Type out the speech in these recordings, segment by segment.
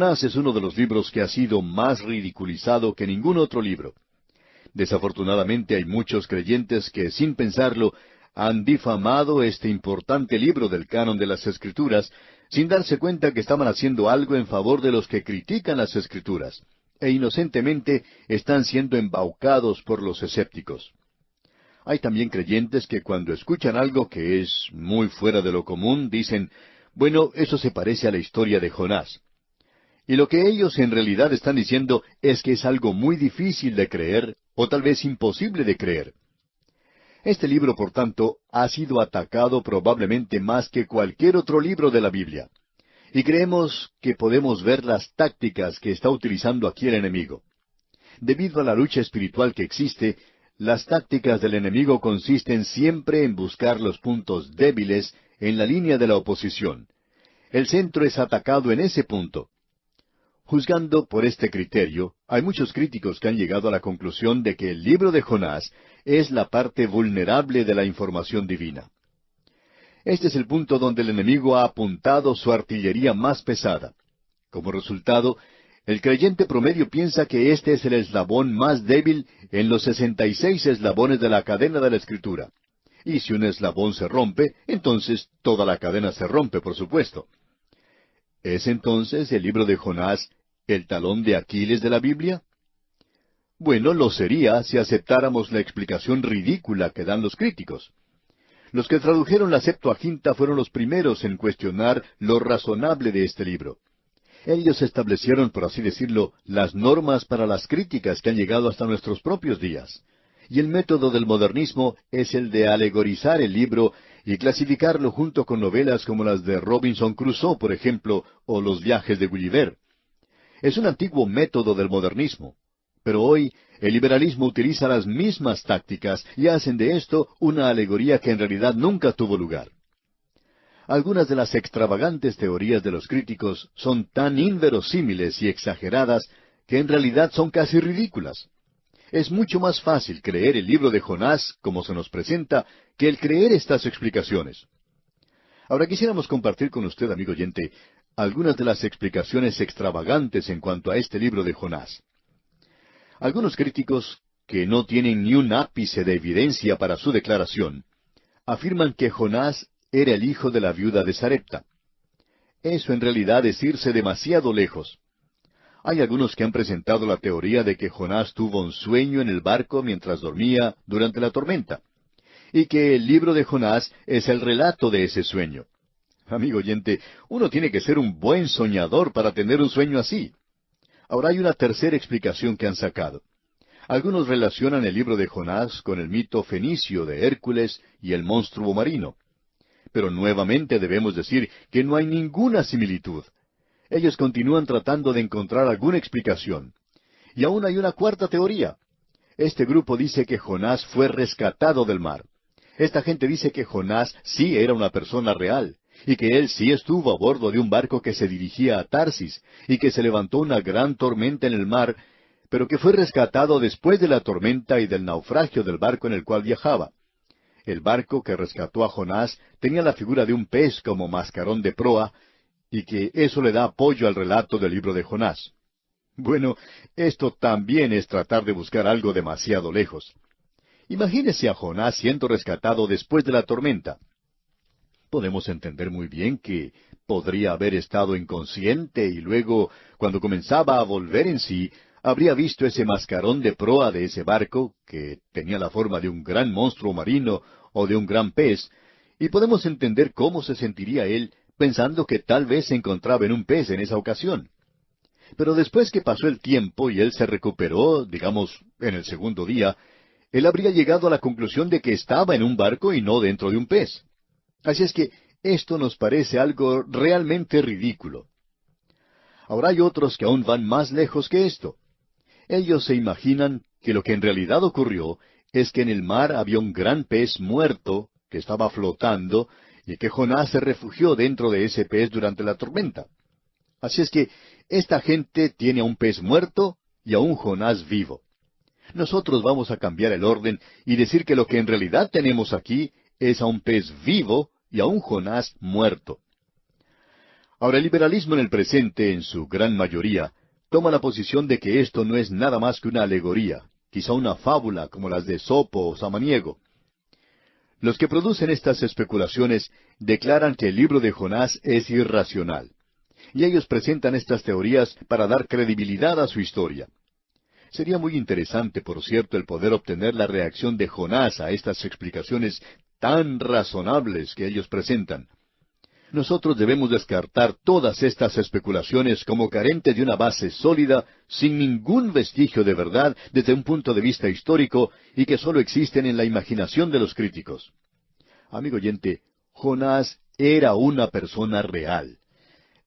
Jonás es uno de los libros que ha sido más ridiculizado que ningún otro libro. Desafortunadamente hay muchos creyentes que, sin pensarlo, han difamado este importante libro del canon de las Escrituras, sin darse cuenta que estaban haciendo algo en favor de los que critican las Escrituras, e inocentemente están siendo embaucados por los escépticos. Hay también creyentes que cuando escuchan algo que es muy fuera de lo común, dicen, bueno, eso se parece a la historia de Jonás. Y lo que ellos en realidad están diciendo es que es algo muy difícil de creer, o tal vez imposible de creer. Este libro, por tanto, ha sido atacado probablemente más que cualquier otro libro de la Biblia. Y creemos que podemos ver las tácticas que está utilizando aquí el enemigo. Debido a la lucha espiritual que existe, las tácticas del enemigo consisten siempre en buscar los puntos débiles en la línea de la oposición. El centro es atacado en ese punto. Juzgando por este criterio, hay muchos críticos que han llegado a la conclusión de que el libro de Jonás es la parte vulnerable de la información divina. Este es el punto donde el enemigo ha apuntado su artillería más pesada. Como resultado, el creyente promedio piensa que este es el eslabón más débil en los 66 eslabones de la cadena de la Escritura. Y si un eslabón se rompe, entonces toda la cadena se rompe, por supuesto. ¿Es entonces el libro de Jonás el talón de Aquiles de la Biblia? Bueno, lo sería si aceptáramos la explicación ridícula que dan los críticos. Los que tradujeron la Septuaginta fueron los primeros en cuestionar lo razonable de este libro. Ellos establecieron, por así decirlo, las normas para las críticas que han llegado hasta nuestros propios días. Y el método del modernismo es el de alegorizar el libro y clasificarlo junto con novelas como las de Robinson Crusoe, por ejemplo, o Los viajes de Gulliver. Es un antiguo método del modernismo, pero hoy el liberalismo utiliza las mismas tácticas y hacen de esto una alegoría que en realidad nunca tuvo lugar. Algunas de las extravagantes teorías de los críticos son tan inverosímiles y exageradas que en realidad son casi ridículas. Es mucho más fácil creer el libro de Jonás, como se nos presenta, que el creer estas explicaciones. Ahora quisiéramos compartir con usted, amigo oyente, algunas de las explicaciones extravagantes en cuanto a este libro de Jonás. Algunos críticos, que no tienen ni un ápice de evidencia para su declaración, afirman que Jonás era el hijo de la viuda de Sarepta. Eso en realidad es irse demasiado lejos. Hay algunos que han presentado la teoría de que Jonás tuvo un sueño en el barco mientras dormía durante la tormenta, y que el libro de Jonás es el relato de ese sueño. Amigo oyente, uno tiene que ser un buen soñador para tener un sueño así. Ahora hay una tercera explicación que han sacado. Algunos relacionan el libro de Jonás con el mito fenicio de Hércules y el monstruo marino. Pero nuevamente debemos decir que no hay ninguna similitud. Ellos continúan tratando de encontrar alguna explicación. Y aún hay una cuarta teoría. Este grupo dice que Jonás fue rescatado del mar. Esta gente dice que Jonás sí era una persona real, y que él sí estuvo a bordo de un barco que se dirigía a Tarsis, y que se levantó una gran tormenta en el mar, pero que fue rescatado después de la tormenta y del naufragio del barco en el cual viajaba. El barco que rescató a Jonás tenía la figura de un pez como mascarón de proa, y que eso le da apoyo al relato del libro de Jonás. Bueno, esto también es tratar de buscar algo demasiado lejos. Imagínese a Jonás siendo rescatado después de la tormenta. Podemos entender muy bien que podría haber estado inconsciente y luego, cuando comenzaba a volver en sí, habría visto ese mascarón de proa de ese barco, que tenía la forma de un gran monstruo marino o de un gran pez, y podemos entender cómo se sentiría él pensando que tal vez se encontraba en un pez en esa ocasión. Pero después que pasó el tiempo y él se recuperó, digamos, en el segundo día, él habría llegado a la conclusión de que estaba en un barco y no dentro de un pez. Así es que esto nos parece algo realmente ridículo. Ahora hay otros que aún van más lejos que esto. Ellos se imaginan que lo que en realidad ocurrió es que en el mar había un gran pez muerto que estaba flotando y que Jonás se refugió dentro de ese pez durante la tormenta. Así es que esta gente tiene a un pez muerto y a un Jonás vivo. Nosotros vamos a cambiar el orden y decir que lo que en realidad tenemos aquí es a un pez vivo y a un Jonás muerto. Ahora, el liberalismo en el presente, en su gran mayoría, toma la posición de que esto no es nada más que una alegoría, quizá una fábula como las de Esopo o Samaniego. Los que producen estas especulaciones declaran que el libro de Jonás es irracional, y ellos presentan estas teorías para dar credibilidad a su historia. Sería muy interesante, por cierto, el poder obtener la reacción de Jonás a estas explicaciones tan razonables que ellos presentan. Nosotros debemos descartar todas estas especulaciones como carentes de una base sólida, sin ningún vestigio de verdad desde un punto de vista histórico y que sólo existen en la imaginación de los críticos. Amigo oyente, Jonás era una persona real.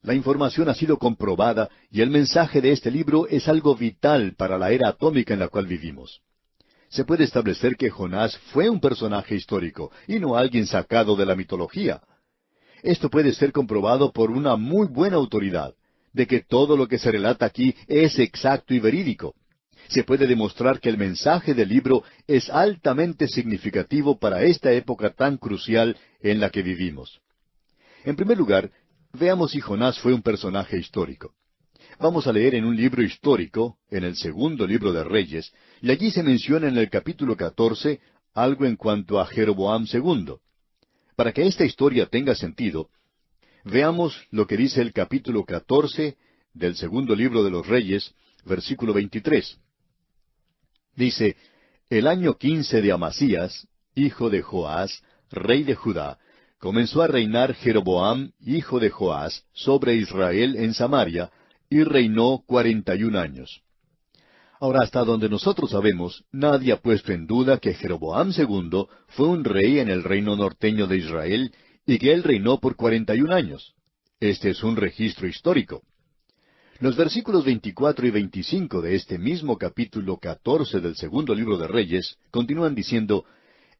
La información ha sido comprobada y el mensaje de este libro es algo vital para la era atómica en la cual vivimos. Se puede establecer que Jonás fue un personaje histórico y no alguien sacado de la mitología. Esto puede ser comprobado por una muy buena autoridad, de que todo lo que se relata aquí es exacto y verídico. Se puede demostrar que el mensaje del libro es altamente significativo para esta época tan crucial en la que vivimos. En primer lugar, veamos si Jonás fue un personaje histórico. Vamos a leer en un libro histórico, en el segundo libro de Reyes, y allí se menciona en el capítulo 14 algo en cuanto a Jeroboam II. Para que esta historia tenga sentido, veamos lo que dice el capítulo 14 del segundo libro de los Reyes, versículo 23. Dice, el año 15 de Amasías, hijo de Joás, rey de Judá, comenzó a reinar Jeroboam, hijo de Joás, sobre Israel en Samaria, y reinó 41 años. Ahora, hasta donde nosotros sabemos, nadie ha puesto en duda que Jeroboam II fue un rey en el reino norteño de Israel y que él reinó por 41 años. Este es un registro histórico. Los versículos 24 y 25 de este mismo capítulo 14 del segundo libro de Reyes continúan diciendo,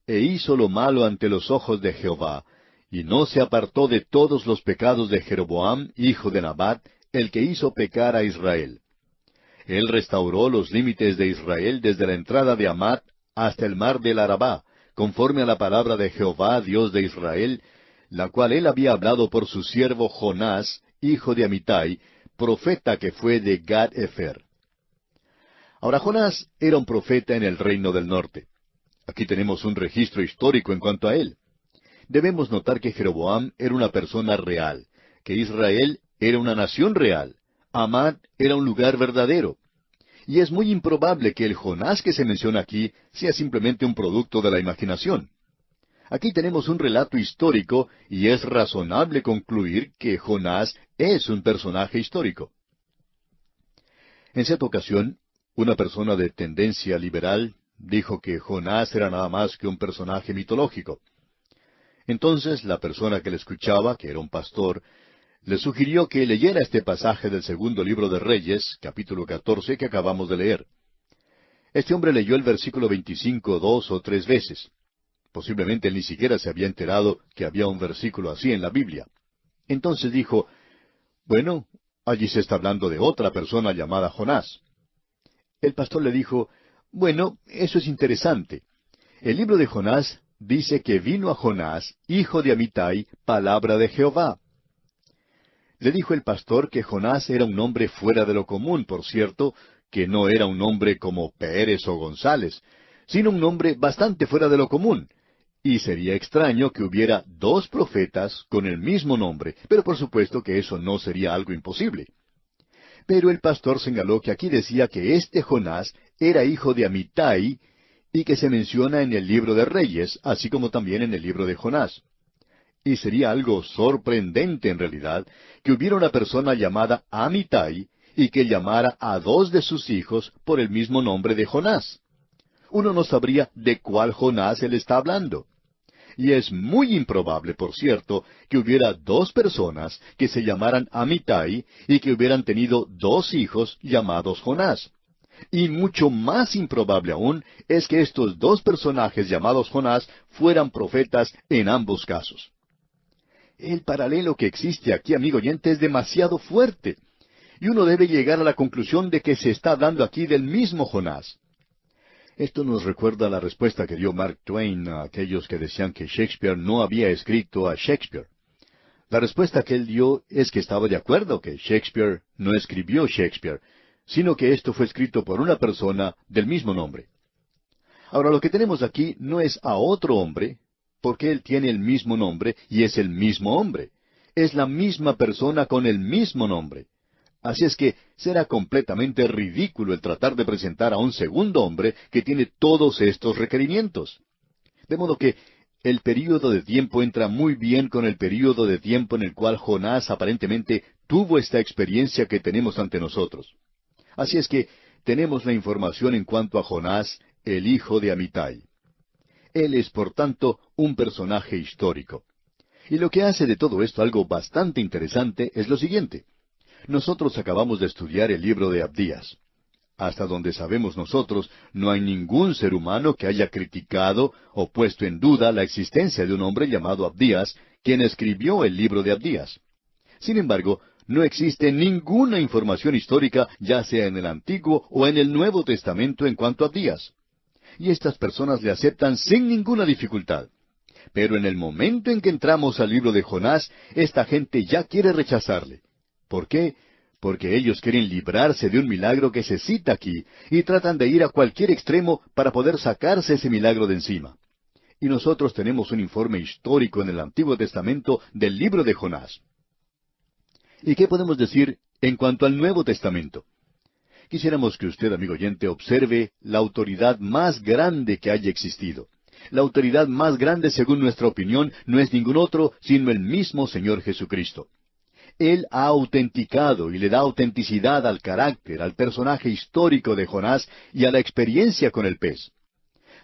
«E hizo lo malo ante los ojos de Jehová, y no se apartó de todos los pecados de Jeroboam, hijo de Nabat, el que hizo pecar a Israel. Él restauró los límites de Israel desde la entrada de Amat hasta el mar del Arabá, conforme a la palabra de Jehová, Dios de Israel, la cual él había hablado por su siervo Jonás, hijo de Amitai, profeta que fue de Gad-Efer». Ahora, Jonás era un profeta en el reino del norte. Aquí tenemos un registro histórico en cuanto a él. Debemos notar que Jeroboam era una persona real, que Israel era una nación real, Amat era un lugar verdadero. Y es muy improbable que el Jonás que se menciona aquí sea simplemente un producto de la imaginación. Aquí tenemos un relato histórico y es razonable concluir que Jonás es un personaje histórico. En cierta ocasión, una persona de tendencia liberal dijo que Jonás era nada más que un personaje mitológico. Entonces la persona que le escuchaba, que era un pastor, le sugirió que leyera este pasaje del segundo libro de Reyes, capítulo 14, que acabamos de leer. Este hombre leyó el versículo 25 2 o 3 veces. Posiblemente él ni siquiera se había enterado que había un versículo así en la Biblia. Entonces dijo, bueno, allí se está hablando de otra persona llamada Jonás. El pastor le dijo, bueno, eso es interesante. El libro de Jonás dice que vino a Jonás, hijo de Amitai, palabra de Jehová. Le dijo el pastor que Jonás era un hombre fuera de lo común, por cierto, que no era un hombre como Pérez o González, sino un hombre bastante fuera de lo común. Y sería extraño que hubiera dos profetas con el mismo nombre, pero por supuesto que eso no sería algo imposible. Pero el pastor señaló que aquí decía que este Jonás era hijo de Amitai y que se menciona en el libro de Reyes, así como también en el libro de Jonás. Y sería algo sorprendente en realidad que hubiera una persona llamada Amitai y que llamara a dos de sus hijos por el mismo nombre de Jonás. Uno no sabría de cuál Jonás él está hablando. Y es muy improbable, por cierto, que hubiera dos personas que se llamaran Amitai y que hubieran tenido dos hijos llamados Jonás. Y mucho más improbable aún es que estos dos personajes llamados Jonás fueran profetas en ambos casos. El paralelo que existe aquí, amigo oyente, es demasiado fuerte. Y uno debe llegar a la conclusión de que se está hablando aquí del mismo Jonás. Esto nos recuerda la respuesta que dio Mark Twain a aquellos que decían que Shakespeare no había escrito a Shakespeare. La respuesta que él dio es que estaba de acuerdo que Shakespeare no escribió Shakespeare, sino que esto fue escrito por una persona del mismo nombre. Ahora, lo que tenemos aquí no es a otro hombre, porque él tiene el mismo nombre y es el mismo hombre. Es la misma persona con el mismo nombre. Así es que será completamente ridículo el tratar de presentar a un segundo hombre que tiene todos estos requerimientos. De modo que el período de tiempo entra muy bien con el período de tiempo en el cual Jonás aparentemente tuvo esta experiencia que tenemos ante nosotros. Así es que tenemos la información en cuanto a Jonás, el hijo de Amitai. Él es, por tanto, un personaje histórico. Y lo que hace de todo esto algo bastante interesante es lo siguiente. Nosotros acabamos de estudiar el libro de Abdías. Hasta donde sabemos nosotros, no hay ningún ser humano que haya criticado o puesto en duda la existencia de un hombre llamado Abdías, quien escribió el libro de Abdías. Sin embargo, no existe ninguna información histórica, ya sea en el Antiguo o en el Nuevo Testamento en cuanto a Abdías. Y estas personas le aceptan sin ninguna dificultad. Pero en el momento en que entramos al libro de Jonás, esta gente ya quiere rechazarle. ¿Por qué? Porque ellos quieren librarse de un milagro que se cita aquí, y tratan de ir a cualquier extremo para poder sacarse ese milagro de encima. Y nosotros tenemos un informe histórico en el Antiguo Testamento del libro de Jonás. ¿Y qué podemos decir en cuanto al Nuevo Testamento? Quisiéramos que usted, amigo oyente, observe la autoridad más grande que haya existido. La autoridad más grande, según nuestra opinión, no es ningún otro, sino el mismo Señor Jesucristo. Él ha autenticado y le da autenticidad al carácter, al personaje histórico de Jonás y a la experiencia con el pez.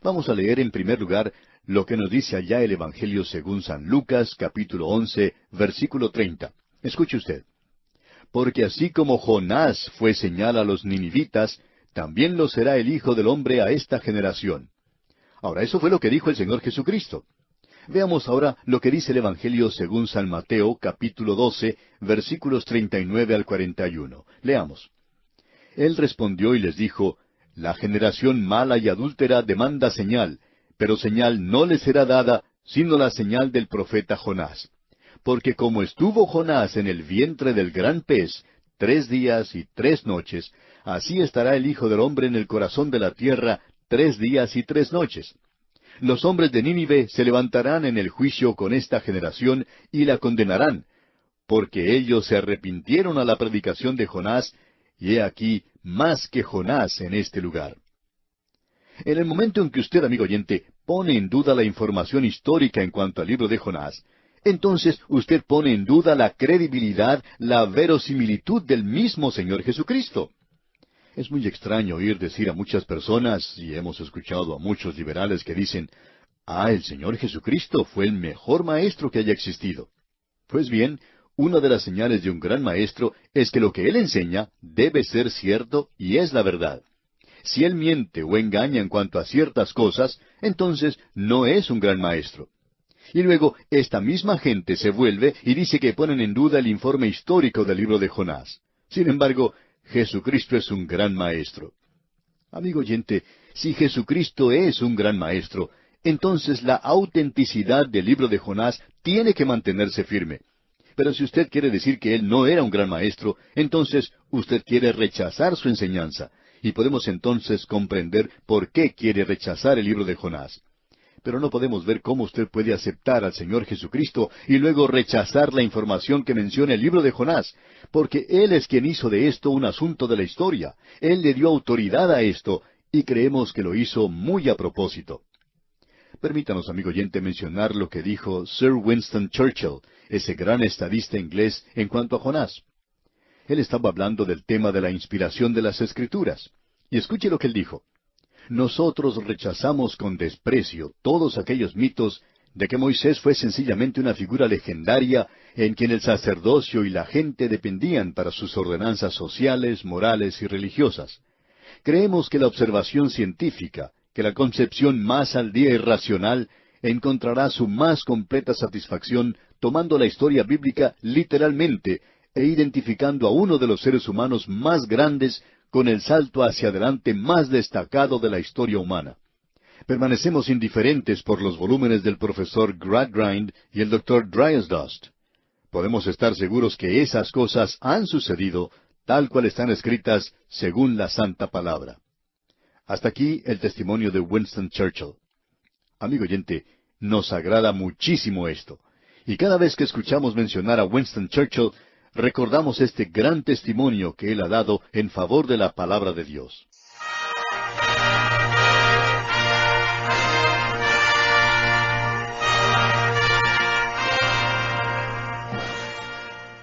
Vamos a leer en primer lugar lo que nos dice allá el Evangelio según San Lucas, capítulo 11, versículo 30. Escuche usted. Porque así como Jonás fue señal a los ninivitas, también lo será el Hijo del Hombre a esta generación. Ahora, eso fue lo que dijo el Señor Jesucristo. Veamos ahora lo que dice el Evangelio según San Mateo, capítulo 12, versículos 39 al 41. Leamos. Él respondió y les dijo, La generación mala y adúltera demanda señal, pero señal no le será dada, sino la señal del profeta Jonás. Porque como estuvo Jonás en el vientre del gran pez 3 días y 3 noches, así estará el Hijo del Hombre en el corazón de la tierra 3 días y 3 noches. Los hombres de Nínive se levantarán en el juicio con esta generación y la condenarán, porque ellos se arrepintieron a la predicación de Jonás, y he aquí más que Jonás en este lugar. En el momento en que usted, amigo oyente, pone en duda la información histórica en cuanto al libro de Jonás, entonces usted pone en duda la credibilidad, la verosimilitud del mismo Señor Jesucristo. Es muy extraño oír decir a muchas personas, y hemos escuchado a muchos liberales que dicen, el Señor Jesucristo fue el mejor maestro que haya existido. Pues bien, una de las señales de un gran maestro es que lo que él enseña debe ser cierto y es la verdad. Si él miente o engaña en cuanto a ciertas cosas, entonces no es un gran maestro. Y luego, esta misma gente se vuelve y dice que ponen en duda el informe histórico del libro de Jonás. Sin embargo, Jesucristo es un gran maestro. Amigo oyente, si Jesucristo es un gran maestro, entonces la autenticidad del libro de Jonás tiene que mantenerse firme. Pero si usted quiere decir que él no era un gran maestro, entonces usted quiere rechazar su enseñanza. Y podemos entonces comprender por qué quiere rechazar el libro de Jonás. Pero no podemos ver cómo usted puede aceptar al Señor Jesucristo y luego rechazar la información que menciona el libro de Jonás, porque Él es quien hizo de esto un asunto de la historia. Él le dio autoridad a esto, y creemos que lo hizo muy a propósito. Permítanos, amigo oyente, mencionar lo que dijo Sir Winston Churchill, ese gran estadista inglés, en cuanto a Jonás. Él estaba hablando del tema de la inspiración de las Escrituras. Y escuche lo que él dijo. Nosotros rechazamos con desprecio todos aquellos mitos de que Moisés fue sencillamente una figura legendaria en quien el sacerdocio y la gente dependían para sus ordenanzas sociales, morales y religiosas. Creemos que la observación científica, que la concepción más al día y racional, encontrará su más completa satisfacción tomando la historia bíblica literalmente e identificando a uno de los seres humanos más grandes con el salto hacia adelante más destacado de la historia humana. Permanecemos indiferentes por los volúmenes del profesor Gradgrind y el Dr. Dryasdust. podemos estar seguros que esas cosas han sucedido tal cual están escritas según la Santa Palabra. Hasta aquí el testimonio de Winston Churchill. Amigo oyente, nos agrada muchísimo esto. Y cada vez que escuchamos mencionar a Winston Churchill, recordamos este gran testimonio que él ha dado en favor de la palabra de Dios.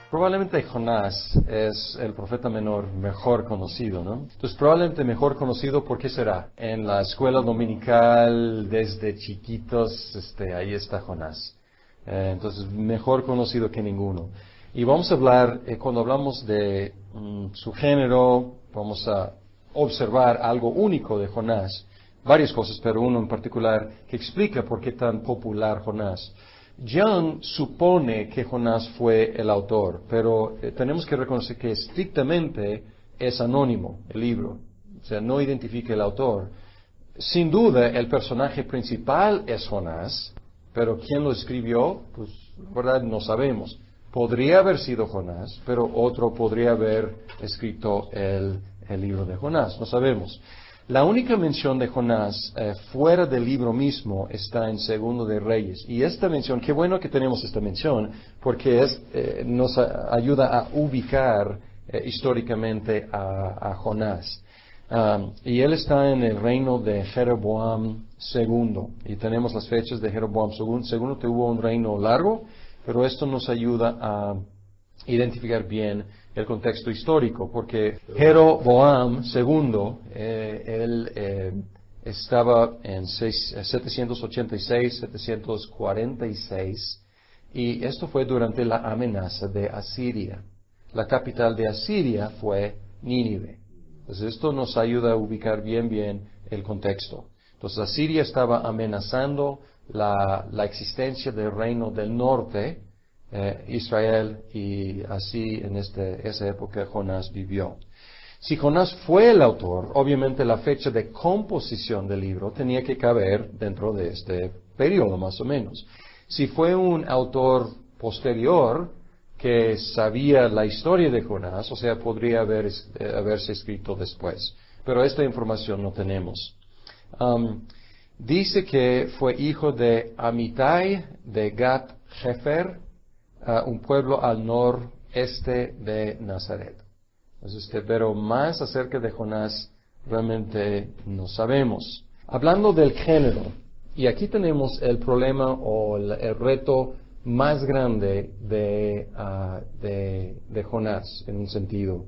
Probablemente Jonás es el profeta menor mejor conocido, ¿no? Entonces, probablemente mejor conocido, ¿por qué será? En la escuela dominical, desde chiquitos, ahí está Jonás. Entonces, mejor conocido que ninguno. Y vamos a hablar, cuando hablamos de su género, vamos a observar algo único de Jonás. Varias cosas, pero uno en particular que explica por qué tan popular Jonás. Young supone que Jonás fue el autor, pero tenemos que reconocer que estrictamente es anónimo el libro. O sea, no identifica el autor. Sin duda, el personaje principal es Jonás, pero ¿quién lo escribió? Pues, la verdad, no sabemos. Podría haber sido Jonás, pero otro podría haber escrito el libro de Jonás. No sabemos. La única mención de Jonás fuera del libro mismo está en Segundo de Reyes. Y esta mención, qué bueno que tenemos esta mención, porque nos ayuda a ubicar históricamente a Jonás. Y él está en el reino de Jeroboam II. Y tenemos las fechas de Jeroboam II. Tuvo un reino largo, pero esto nos ayuda a identificar bien el contexto histórico, porque Jeroboam II, él estaba en 786, 746, y esto fue durante la amenaza de Asiria. La capital de Asiria fue Nínive. Entonces esto nos ayuda a ubicar bien el contexto. Entonces Asiria estaba amenazando la existencia del reino del norte, Israel, y así en esa época Jonás vivió. Si Jonás fue el autor, obviamente la fecha de composición del libro tenía que caber dentro de este periodo más o menos. Si fue un autor posterior que sabía la historia de Jonás, o sea, podría haberse escrito después. Pero esta información no tenemos. Dice que fue hijo de Amitai de Gat Hefer, un pueblo al noreste de Nazaret. Entonces, pero más acerca de Jonás realmente no sabemos. Hablando del género, y aquí tenemos el problema o el reto más grande de Jonás, en un sentido.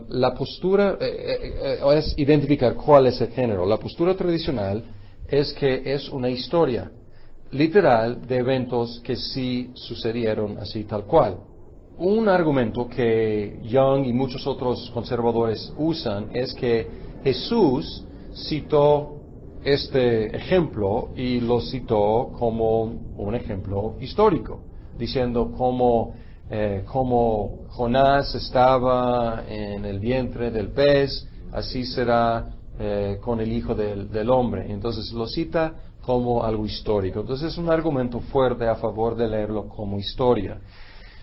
La postura es identificar cuál es el género. La postura tradicional es que es una historia literal de eventos que sí sucedieron así tal cual. Un argumento que Young y muchos otros conservadores usan es que Jesús citó este ejemplo y lo citó como un ejemplo histórico, diciendo cómo Jonás estaba en el vientre del pez, así será con el Hijo del Hombre. Entonces lo cita como algo histórico. Entonces es un argumento fuerte a favor de leerlo como historia.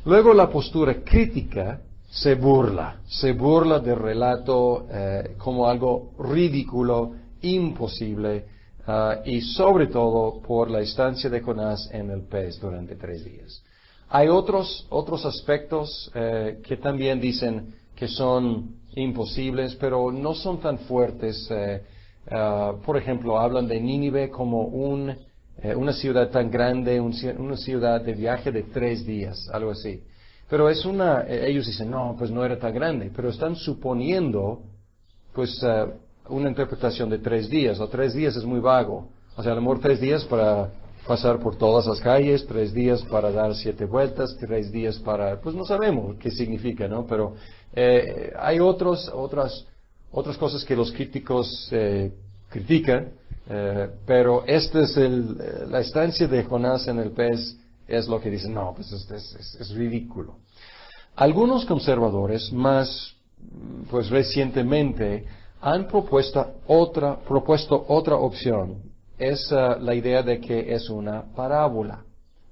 Luego la postura crítica se burla del relato como algo ridículo, imposible, y sobre todo por la estancia de Jonás en el pez durante 3 días. Hay otros aspectos que también dicen que son imposibles, pero no son tan fuertes. Por ejemplo, hablan de Nínive como una ciudad tan grande, una ciudad de viaje de 3 días, algo así. Pero ellos dicen, no, pues no era tan grande, pero están suponiendo, pues, una interpretación de 3 días, o 3 días es muy vago. O sea, a lo mejor 3 días para pasar por todas las calles, 3 días para dar 7 vueltas, 3 días para, pues no sabemos qué significa, ¿no? Pero hay otras cosas que los críticos critican, pero esta es la estancia de Jonás en el pez es lo que dicen, no, pues es ridículo. Algunos conservadores más, pues recientemente, han propuesto otra opción. Es la idea de que es una parábola.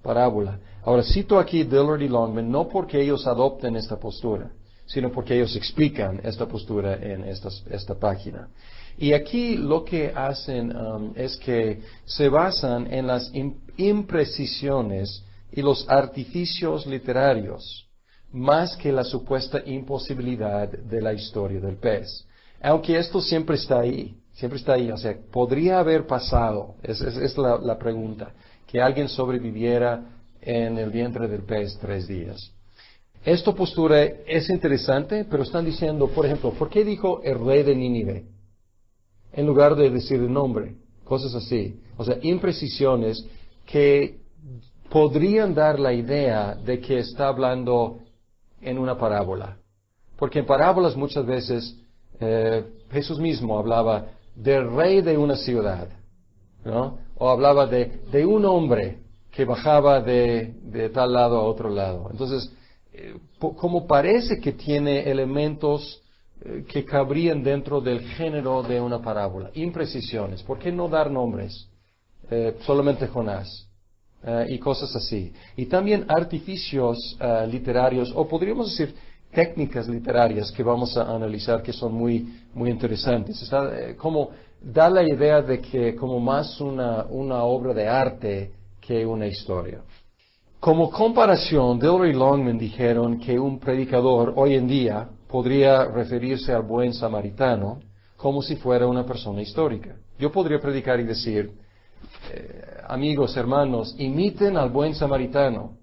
parábola. Ahora cito aquí Dillard y Longman no porque ellos adopten esta postura, sino porque ellos explican esta postura en esta página. Y aquí lo que hacen es que se basan en las imprecisiones y los artificios literarios, más que la supuesta imposibilidad de la historia del pez. Aunque esto siempre está ahí, o sea, podría haber pasado, es la pregunta, que alguien sobreviviera en el vientre del pez 3 días. Esta postura es interesante, pero están diciendo, por ejemplo, ¿por qué dijo el rey de Nínive? En lugar de decir el nombre, cosas así. O sea, imprecisiones que podrían dar la idea de que está hablando en una parábola. Porque en parábolas muchas veces Jesús mismo hablaba del rey de una ciudad, ¿no? O hablaba de un hombre que bajaba de tal lado a otro lado. Entonces, como parece que tiene elementos que cabrían dentro del género de una parábola. Imprecisiones. ¿Por qué no dar nombres? Solamente Jonás. Y cosas así. Y también artificios literarios, o podríamos decir técnicas literarias que vamos a analizar que son muy, muy interesantes. Como da la idea de que como más una obra de arte que una historia. Como comparación, Dillard y Longman dijeron que un predicador hoy en día podría referirse al buen samaritano como si fuera una persona histórica. Yo podría predicar y decir, amigos, hermanos, imiten al buen samaritano.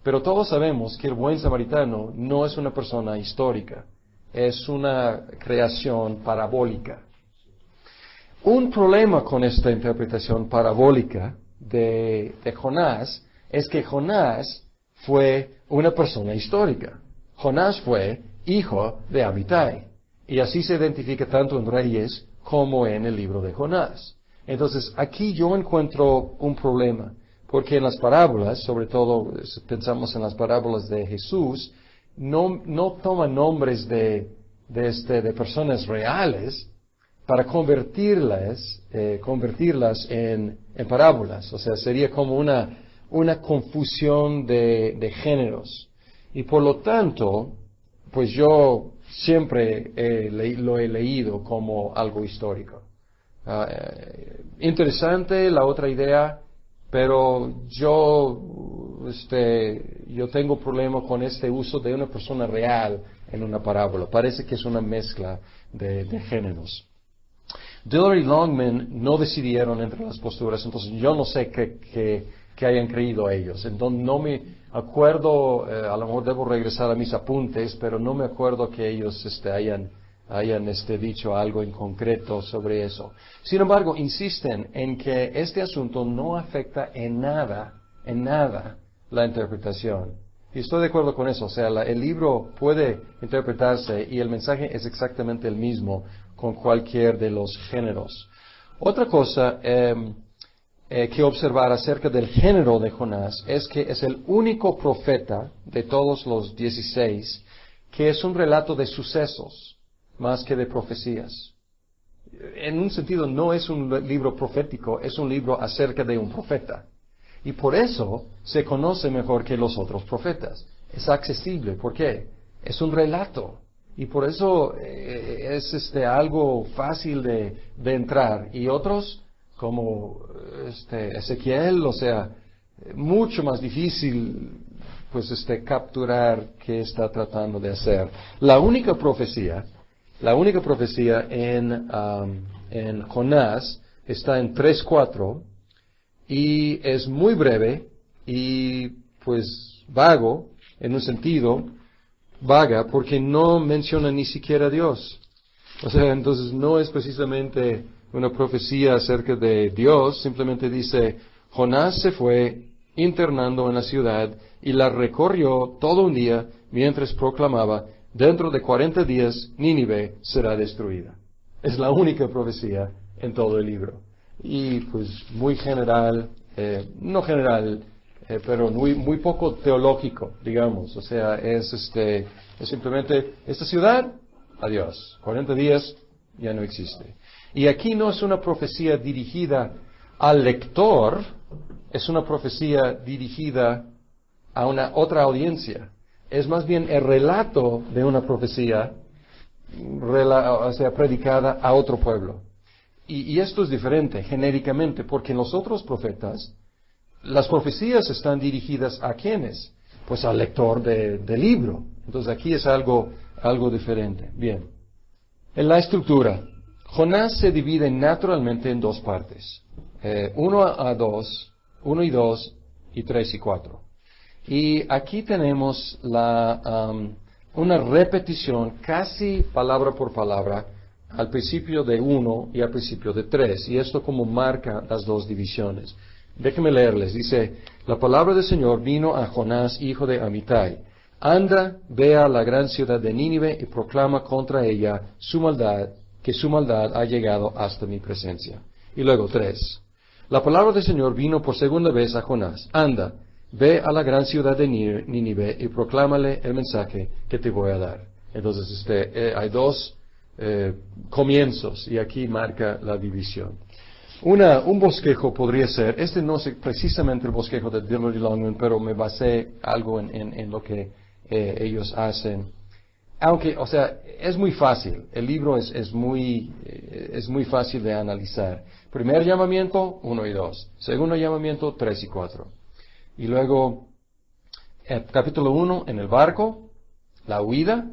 Pero todos sabemos que el buen samaritano no es una persona histórica, es una creación parabólica. Un problema con esta interpretación parabólica de Jonás es que Jonás fue una persona histórica. Jonás fue hijo de Amitai. Y así se identifica tanto en Reyes como en el libro de Jonás. Entonces, aquí yo encuentro un problema, porque en las parábolas, sobre todo si pensamos en las parábolas de Jesús, no toma nombres de personas reales para convertirlas en parábolas. O sea, sería como una confusión de géneros. Y por lo tanto, pues yo siempre lo he leído como algo histórico. Interesante la otra idea, pero yo tengo problema con este uso de una persona real en una parábola. Parece que es una mezcla de géneros. Dillard y Longman no decidieron entre las posturas, entonces yo no sé qué hayan creído ellos. Entonces no me acuerdo, a lo mejor debo regresar a mis apuntes, pero no me acuerdo que ellos hayan dicho algo en concreto sobre eso. Sin embargo, insisten en que este asunto no afecta en nada la interpretación. Y estoy de acuerdo con eso. O sea, el libro puede interpretarse y el mensaje es exactamente el mismo con cualquier de los géneros. Otra cosa que observar acerca del género de Jonás es que es el único profeta de todos los 16 que es un relato de sucesos más que de profecías. En un sentido no es un libro profético, es un libro acerca de un profeta. Y por eso se conoce mejor que los otros profetas. Es accesible. ¿Por qué? Es un relato. Y por eso es algo fácil de entrar. Y otros, como Ezequiel, o sea, mucho más difícil pues capturar qué está tratando de hacer. La única profecía en Jonás está en 3:4 y es muy breve y pues vago, en un sentido vaga, porque no menciona ni siquiera a Dios. O sea, entonces no es precisamente una profecía acerca de Dios, simplemente dice, Jonás se fue internando en la ciudad y la recorrió todo un día mientras proclamaba, dentro de 40 días Nínive será destruida. Es la única profecía en todo el libro. Y pues muy general, no general, pero muy poco teológico, digamos. O sea, es simplemente, esta ciudad, adiós. 40 días, ya no existe. Y aquí no es una profecía dirigida al lector, es una profecía dirigida a una otra audiencia. Es más bien el relato de una profecía, predicada a otro pueblo. Y esto es diferente, genéricamente, porque en los otros profetas, las profecías están dirigidas ¿a quiénes? Pues al lector del libro. Entonces aquí es algo diferente. Bien. En la estructura, Jonás se divide naturalmente en dos partes. 1 y 2 y 3 y 4. Y aquí tenemos una repetición casi palabra por palabra al principio de 1 y al principio de 3. Y esto como marca las dos divisiones. Déjenme leerles. Dice, la palabra del Señor vino a Jonás, hijo de Amitai. Anda, ve a la gran ciudad de Nínive y proclama contra ella su maldad, que su maldad ha llegado hasta mi presencia. Y luego 3. La palabra del Señor vino por segunda vez a Jonás. Anda, ve a la gran ciudad de Nínive y proclámale el mensaje que te voy a dar. Entonces, hay dos comienzos y aquí marca la división. Un bosquejo podría ser, no es precisamente el bosquejo de Dillard y Longman, pero me basé algo en lo que ellos hacen. Aunque, es muy fácil. El libro es muy fácil de analizar. Primer llamamiento, 1 y 2. Segundo llamamiento, 3 y 4. Y luego, capítulo 1, en el barco, la huida.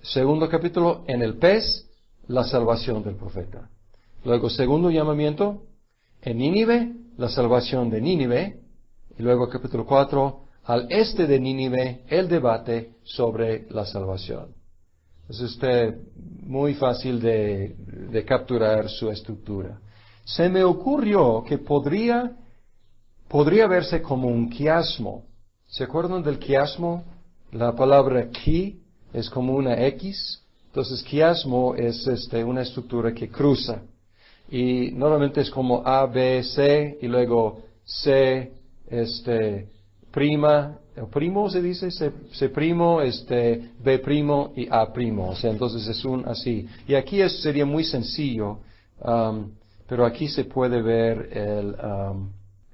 Segundo capítulo, en el pez, la salvación del profeta. Luego, segundo llamamiento, en Nínive, la salvación de Nínive. Y luego, capítulo 4, al este de Nínive, el debate sobre la salvación. Es muy fácil de capturar su estructura. Se me ocurrió que podría verse como un quiasmo. ¿Se acuerdan del quiasmo? La palabra qui es como una X. Entonces, quiasmo es una estructura que cruza. Y normalmente es como A, B, C, y luego C, prima, o primo se dice, C primo, B primo y A primo. Entonces es así. Y aquí sería muy sencillo, pero aquí se puede ver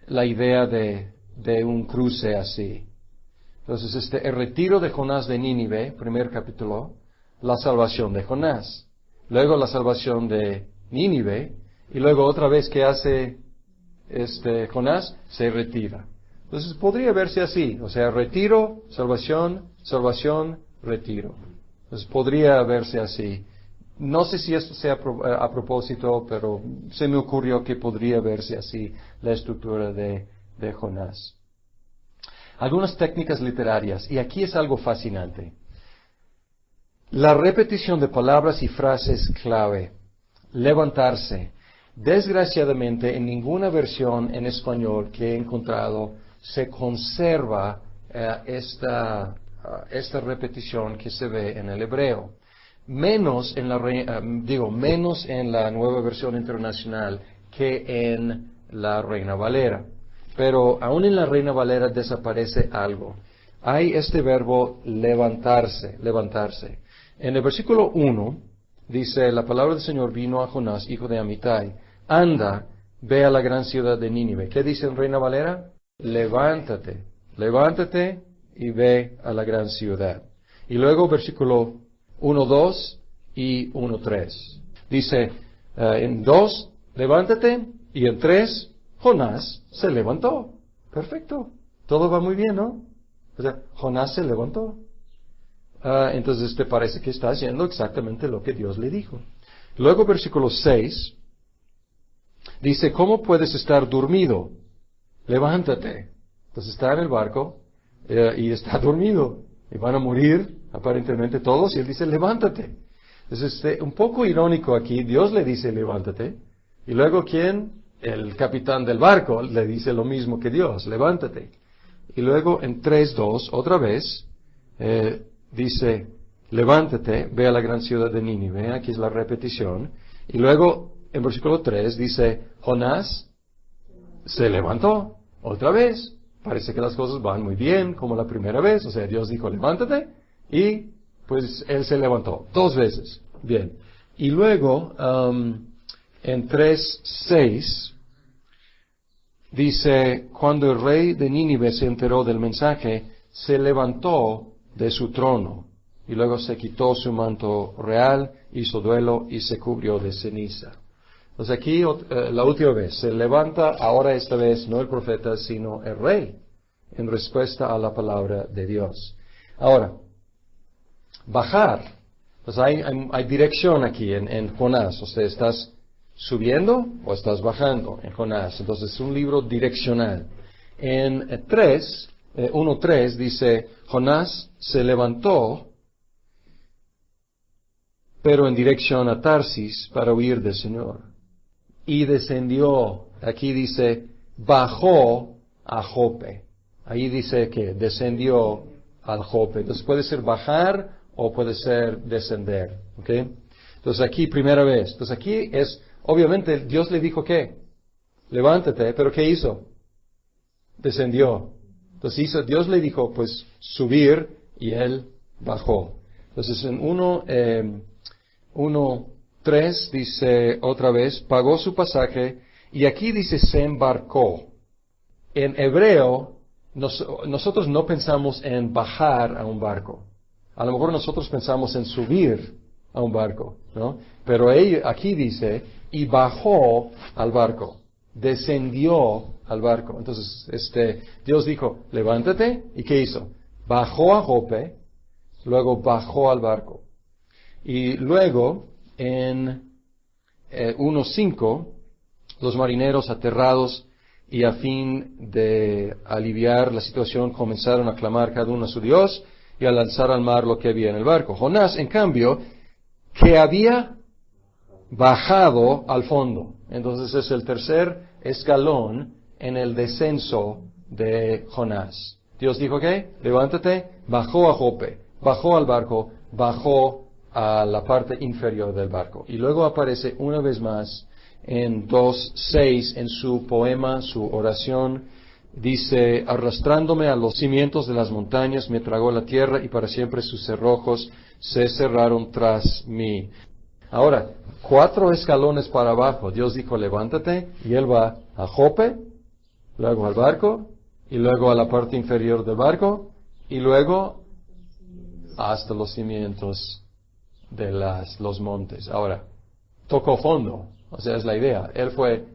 la idea de un cruce así. Entonces, el retiro de Jonás de Nínive, primer capítulo, la salvación de Jonás. Luego la salvación de Nínive, y luego otra vez que hace Jonás, se retira. Entonces podría verse así, retiro, salvación, salvación, retiro. Entonces podría verse así. No sé si esto sea a propósito, pero se me ocurrió que podría verse así la estructura de Jonás. Algunas técnicas literarias, y aquí es algo fascinante. La repetición de palabras y frases clave. Levantarse. Desgraciadamente, en ninguna versión en español que he encontrado se conserva esta repetición que se ve en el hebreo. Menos en la Nueva Versión Internacional que en la Reina Valera. Pero aún en la Reina Valera desaparece algo. Hay este verbo levantarse. En el versículo 1 dice, la palabra del Señor vino a Jonás, hijo de Amitai. Anda, ve a la gran ciudad de Nínive. ¿Qué dice en Reina Valera? Levántate y ve a la gran ciudad. Y luego versículo 1:2 y 1:3. Dice, en 2, levántate, y en 3, Jonás se levantó. Perfecto. Todo va muy bien, ¿no? Jonás se levantó. Entonces te parece que está haciendo exactamente lo que Dios le dijo. Luego versículo 6 dice, ¿cómo puedes estar dormido? Levántate. Entonces está en el barco y está dormido. Y van a morir aparentemente todos y él dice, levántate. Entonces un poco irónico aquí, Dios le dice, levántate. Y luego ¿quién? El capitán del barco le dice lo mismo que Dios, levántate. Y luego en 3:2 otra vez dice, levántate, ve a la gran ciudad de Nínive, aquí es la repetición. Y luego en versículo 3 dice, Jonás se levantó otra vez. Parece que las cosas van muy bien, como la primera vez. Dios dijo, levántate, y pues él se levantó 2 veces. Bien. Y luego, en 3:6, dice, cuando el rey de Nínive se enteró del mensaje, se levantó de su trono y luego se quitó su manto real, hizo duelo y se cubrió de ceniza. Entonces aquí la última vez se levanta, ahora esta vez no el profeta sino el rey, en respuesta a la palabra de Dios. Ahora, bajar, pues hay dirección aquí en Jonás, o sea, estás subiendo o estás bajando en Jonás, entonces es un libro direccional. En 1:3 dice, Jonás se levantó, pero en dirección a Tarsis para huir del Señor. Y descendió, aquí dice, bajó a Jope. Ahí dice que descendió al Jope. Entonces puede ser bajar o puede ser descender. ¿Ok? Entonces aquí, primera vez. Entonces aquí es, obviamente, Dios le dijo ¿qué? Levántate, pero ¿qué hizo? Descendió. Entonces Dios le dijo, pues, subir, y él bajó. Entonces en 1:3 dice otra vez, pagó su pasaje, y aquí dice se embarcó. En hebreo, nosotros no pensamos en bajar a un barco. A lo mejor nosotros pensamos en subir a un barco, ¿no? Pero aquí dice, y bajó al barco, descendió al barco. Entonces, Dios dijo, levántate, ¿y qué hizo? Bajó a Jope, luego bajó al barco. Y luego, en 1:5, los marineros aterrados y a fin de aliviar la situación comenzaron a clamar cada uno a su Dios y a lanzar al mar lo que había en el barco. Jonás, en cambio, que había bajado al fondo. Entonces es el tercer escalón en el descenso de Jonás. Dios dijo que, levántate, bajó a Jope, bajó al barco, bajó a la parte inferior del barco. Y luego aparece una vez más en 2:6 en su poema, su oración, dice, arrastrándome a los cimientos de las montañas, me tragó la tierra y para siempre sus cerrojos se cerraron tras mí. Ahora, 4 escalones para abajo, Dios dijo, levántate, y él va a Jope, luego al barco, y luego a la parte inferior del barco, y luego hasta los cimientos de los montes. Ahora, tocó fondo, o sea, es la idea. Él fue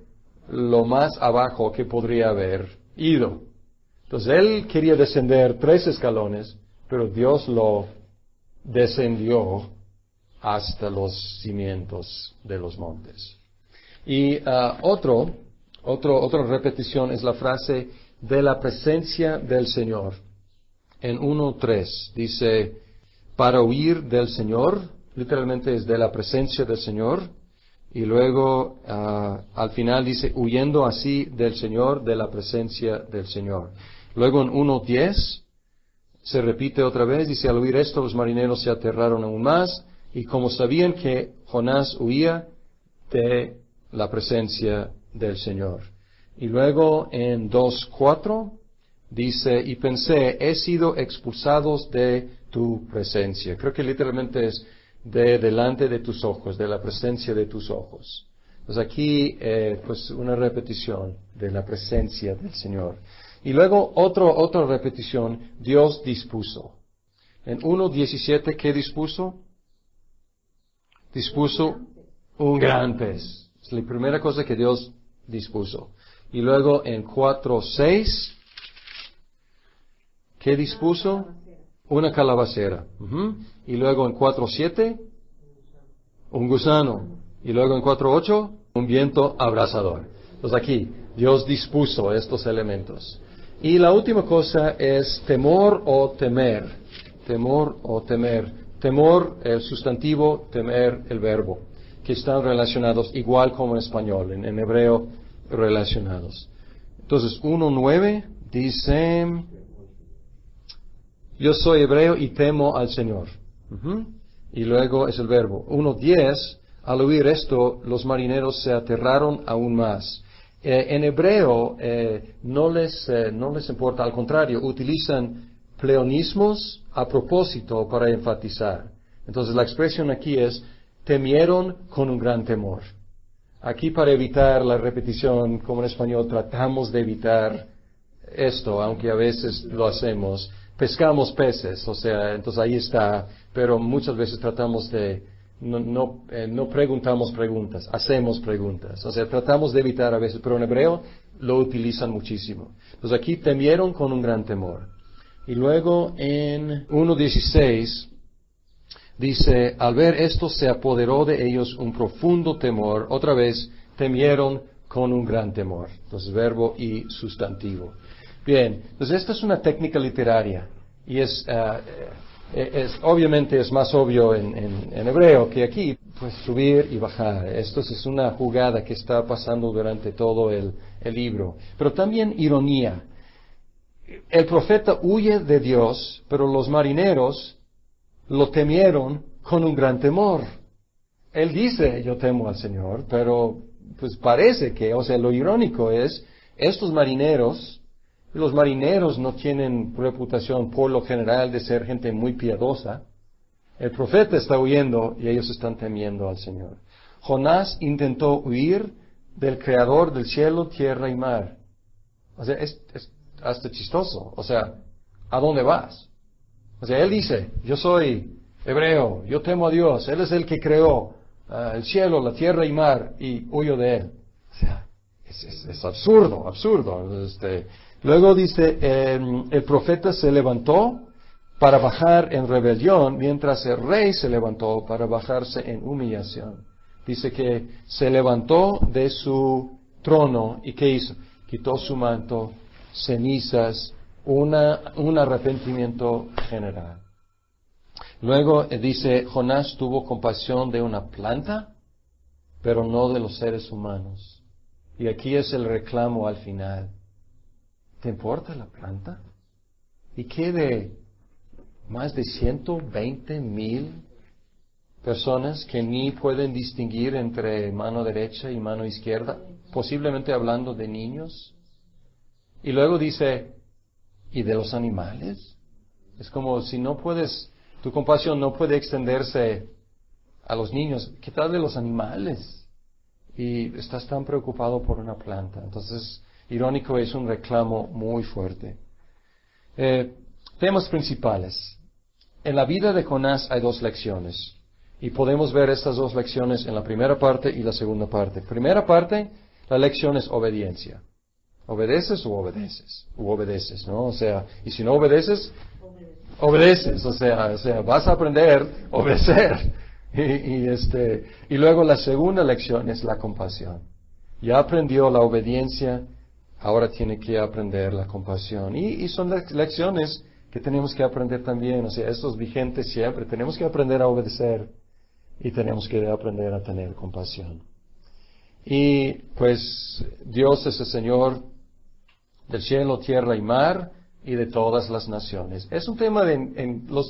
lo más abajo que podría haber ido. Entonces, él quería descender 3 escalones, pero Dios lo descendió hasta los cimientos de los montes. Y otra repetición es la frase de la presencia del Señor. En 1:3 dice, para huir del Señor, literalmente es de la presencia del Señor, y luego al final dice, huyendo así del Señor, de la presencia del Señor. Luego en 1:10 se repite otra vez, dice, al oír esto los marineros se aterraron aún más, y como sabían que Jonás huía de la presencia del Señor. Y luego en 2:4 dice, y pensé, he sido expulsados de tu presencia. Creo que literalmente es de delante de tus ojos, de la presencia de tus ojos. Pues aquí, pues una repetición de la presencia del Señor. Y luego otra repetición, Dios dispuso. En 1:17, ¿qué dispuso? Dispuso un gran pez. Es la primera cosa que Dios dispuso. Y luego en 4:6, ¿qué dispuso? Una calabacera. Y luego en 4:7, un gusano. Y luego en 4:8, un viento abrasador. Entonces aquí, Dios dispuso estos elementos. Y la última cosa es temor o temer. Temor o temer. Temor, el sustantivo, temer, el verbo, que están relacionados igual como en español, en hebreo relacionados. Entonces, 1:9 dice, yo soy hebreo y temo al Señor. Y luego es el verbo. 1:10, al oír esto, los marineros se aterraron aún más. En hebreo no les importa, al contrario, utilizan pleonismos a propósito para enfatizar. Entonces la expresión aquí es, temieron con un gran temor. aquí para evitar la repetición, como en español, tratamos de evitar esto, aunque a veces lo hacemos. Pescamos peces, o sea, entonces ahí está, pero muchas veces tratamos de, no preguntamos preguntas, hacemos preguntas. O sea, tratamos de evitar a veces, pero en hebreo lo utilizan muchísimo. Entonces aquí temieron con un gran temor. Y luego en 1:16 dice, al ver esto se apoderó de ellos un profundo temor. Otra vez, temieron con un gran temor. Entonces, verbo y sustantivo. Bien, entonces esta es una técnica literaria. Y obviamente es más obvio en hebreo que aquí, pues subir y bajar. Esto es una jugada que está pasando durante todo el libro. Pero también ironía. El profeta huye de Dios, pero los marineros lo temieron con un gran temor. Él dice, yo temo al Señor, pero pues parece que, o sea, lo irónico es, estos marineros, los marineros no tienen reputación por lo general de ser gente muy piadosa. El profeta está huyendo y ellos están temiendo al Señor. Jonás intentó huir del Creador del cielo, tierra y mar. O sea, es hasta chistoso. O sea, ¿a dónde vas? O sea, él dice, yo soy hebreo, yo temo a Dios, Él es el que creó el cielo, la tierra y mar, y huyo de Él. O sea, es absurdo, absurdo. Luego dice, el profeta se levantó para bajar en rebelión, mientras el rey se levantó para bajarse en humillación. Dice que se levantó de su trono, ¿y qué hizo? Quitó su manto, cenizas, un arrepentimiento general. Luego dice, Jonás tuvo compasión de una planta, pero no de los seres humanos. Y aquí es el reclamo al final. ¿Te importa la planta? ¿Y qué de más de 120,000 personas que ni pueden distinguir entre mano derecha y mano izquierda? Posiblemente hablando de niños. Y luego dice, ¿y de los animales? Es como si no puedes, tu compasión no puede extenderse a los niños. ¿Qué tal de los animales? Y estás tan preocupado por una planta. Entonces, irónico, es un reclamo muy fuerte. Temas principales. En la vida de Jonás hay 2 lecciones. Y podemos ver estas 2 lecciones en la primera parte y la segunda parte. Primera parte, la lección es obediencia. ¿Obedeces o obedeces? O obedeces, ¿no? O sea, y si no obedeces, obedeces. O sea, vas a aprender a obedecer. Y luego la segunda lección es la compasión. Ya aprendió la obediencia, ahora tiene que aprender la compasión. Y son lecciones que tenemos que aprender también. O sea, esto es vigente siempre. Tenemos que aprender a obedecer y tenemos que aprender a tener compasión. Y pues Dios es el Señor del cielo, tierra y mar, y de todas las naciones. Es un tema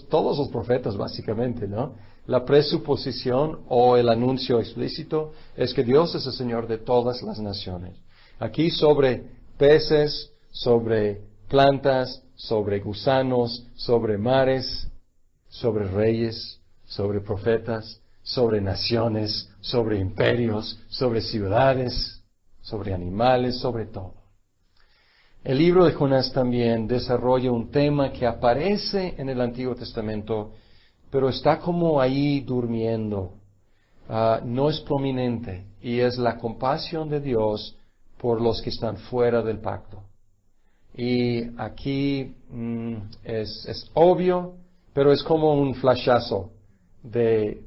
todos los profetas, básicamente, ¿no? La presuposición o el anuncio explícito es que Dios es el Señor de todas las naciones. Aquí sobre peces, sobre plantas, sobre gusanos, sobre mares, sobre reyes, sobre profetas, sobre naciones, sobre imperios, sobre ciudades, sobre animales, sobre todo. El libro de Jonás también desarrolla un tema que aparece en el Antiguo Testamento, pero está como ahí durmiendo. No es prominente, y es la compasión de Dios por los que están fuera del pacto. Y aquí es obvio, pero es como un flashazo de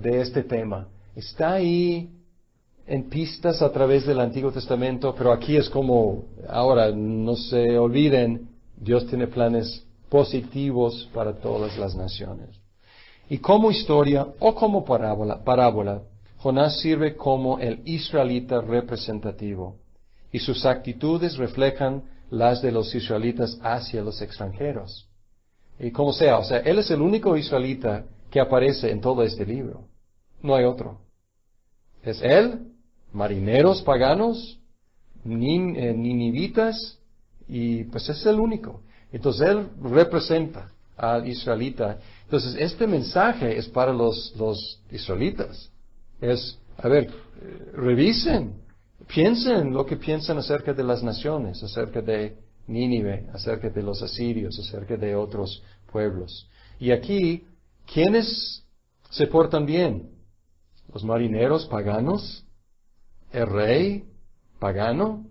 este tema. Está ahí en pistas a través del Antiguo Testamento, pero aquí es como, ahora, no se olviden, Dios tiene planes positivos para todas las naciones. Y como historia o como parábola, Jonás sirve como el israelita representativo, y sus actitudes reflejan las de los israelitas hacia los extranjeros. Y como sea, o sea, él es el único israelita que aparece en todo este libro. No hay otro. Es él, marineros paganos, ninivitas, y pues es el único. Entonces él representa al israelita. Entonces este mensaje es para los israelitas. Es A ver, revisen, piensen lo que piensan acerca de las naciones, acerca de Nínive, acerca de los asirios, acerca de otros pueblos. Y aquí, ¿quiénes se portan bien? Los marineros paganos, el rey pagano,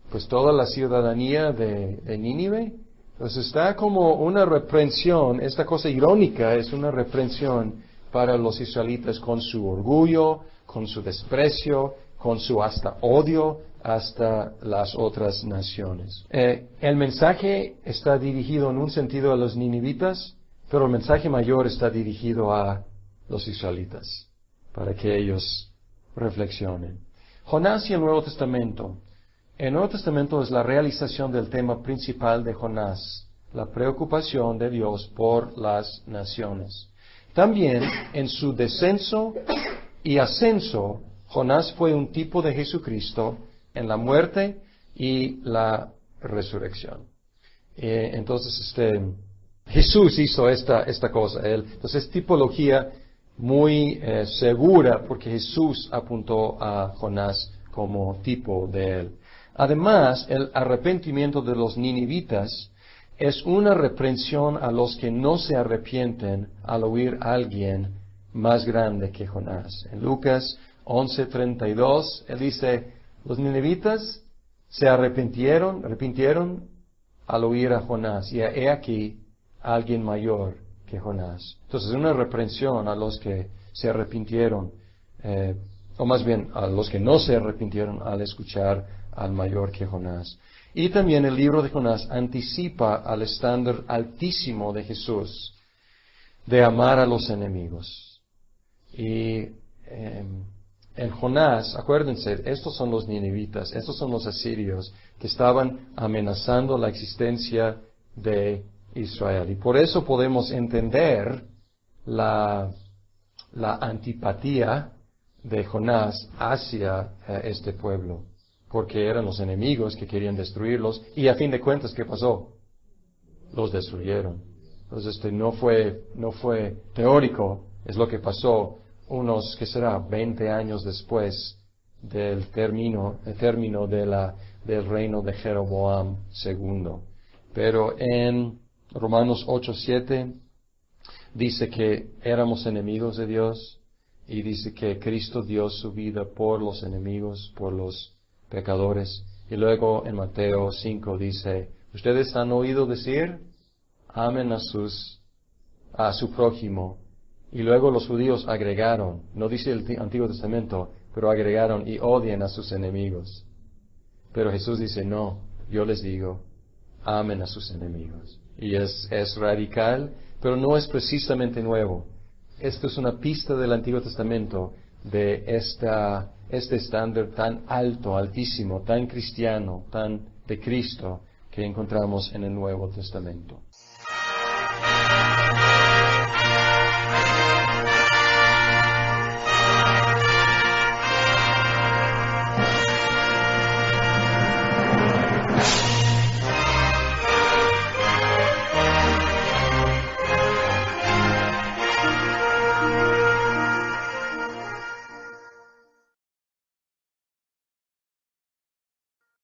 pues toda la ciudadanía de Nínive. Entonces está como una reprensión, esta cosa irónica es una reprensión para los israelitas con su orgullo, con su desprecio, con su hasta odio hasta las otras naciones. El mensaje está dirigido en un sentido a los ninivitas, pero el mensaje mayor está dirigido a los israelitas, para que ellos reflexionen. Jonás y el Nuevo Testamento. El Nuevo Testamento es la realización del tema principal de Jonás, la preocupación de Dios por las naciones. También en su descenso y ascenso, Jonás fue un tipo de Jesucristo en la muerte y la resurrección. Entonces, Jesús hizo esta cosa. Entonces, es tipología muy segura porque Jesús apuntó a Jonás como tipo de él. Además, el arrepentimiento de los ninivitas es una reprensión a los que no se arrepienten al oír a alguien más grande que Jonás. En Lucas 11:32, él dice, los ninivitas se arrepintieron al oír a Jonás, y he aquí alguien mayor que Jonás. Entonces, es una reprensión a los que se arrepintieron, o más bien a los que no se arrepintieron al escuchar al mayor que Jonás. Y también el libro de Jonás anticipa al estándar altísimo de Jesús de amar a los enemigos. Y en Jonás, acuérdense, estos son los ninivitas, estos son los asirios que estaban amenazando la existencia de Israel. Y por eso podemos entender la antipatía de Jonás hacia este pueblo, porque eran los enemigos que querían destruirlos, y a fin de cuentas, ¿qué pasó? Los destruyeron. Entonces, no fue teórico, es lo que pasó unos, ¿qué será?, 20 años después del término del reino de Jeroboam II. Pero en Romanos 8:7 dice que éramos enemigos de Dios, y dice que Cristo dio su vida por los enemigos, por los pecadores. Y luego en Mateo 5 dice, ustedes han oído decir, amen a su prójimo. Y luego los judíos agregaron, no dice el Antiguo Testamento, pero agregaron, y odien a sus enemigos. Pero Jesús dice, no, yo les digo, amen a sus enemigos. Y es radical, pero no es precisamente nuevo. Esto es una pista del Antiguo Testamento de este estándar tan alto, altísimo, tan cristiano, tan de Cristo que encontramos en el Nuevo Testamento.